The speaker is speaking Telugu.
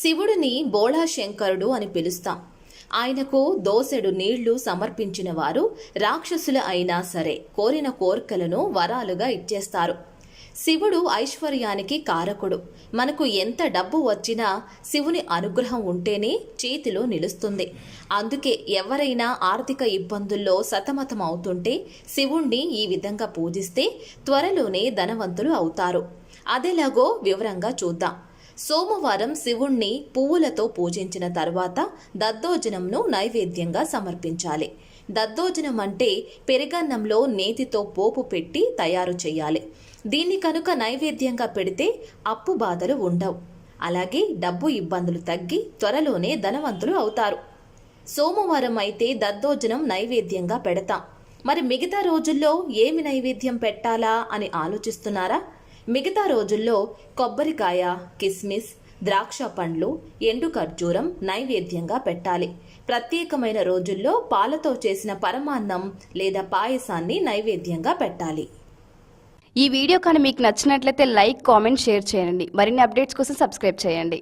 శివుడిని బోళా శంకరుడు అని పిలుస్తాం. ఆయనకు దోసెడు నీళ్లు సమర్పించిన వారు రాక్షసుల అయినా సరే కోరిన కోర్కెలను వరాలుగా ఇచ్చేస్తారు. శివుడు ఐశ్వర్యానికి కారకుడు. మనకు ఎంత డబ్బు వచ్చినా శివుని అనుగ్రహం ఉంటేనే చేతిలో నిలుస్తుంది. అందుకే ఎవరైనా ఆర్థిక ఇబ్బందుల్లో సతమతం అవుతుంటే శివుణ్ణి ఈ విధంగా పూజిస్తే త్వరలోనే ధనవంతులు అవుతారు. అదెలాగో వివరంగా చూద్దాం. సోమవారం శివుణ్ణి పువ్వులతో పూజించిన తర్వాత దద్దోజనంను నైవేద్యంగా సమర్పించాలి. దద్దోజనం అంటే పెరుగన్నంలో నేతితో పోపు పెట్టి తయారు చేయాలి. దీన్ని కనుక నైవేద్యంగా పెడితే అప్పు బాధలు ఉండవు. అలాగే డబ్బు ఇబ్బందులు తగ్గి త్వరలోనే ధనవంతులు అవుతారు. సోమవారం అయితే దద్దోజనం నైవేద్యంగా పెడతాం. మరి మిగతా రోజుల్లో ఏమి నైవేద్యం పెట్టాలా అని ఆలోచిస్తున్నారా? మిగతా రోజుల్లో కొబ్బరికాయ, కిస్మిస్, ద్రాక్ష పండ్లు, ఎండు ఖర్జూరం నైవేద్యంగా పెట్టాలి. ప్రత్యేకమైన రోజుల్లో పాలతో చేసిన పరమాన్నం లేదా పాయసాన్ని నైవేద్యంగా పెట్టాలి. ఈ వీడియో కానీ మీకు నచ్చినట్లయితే లైక్, కామెంట్, షేర్ చేయండి. మరిన్ని అప్డేట్స్ కోసం సబ్స్క్రైబ్ చేయండి.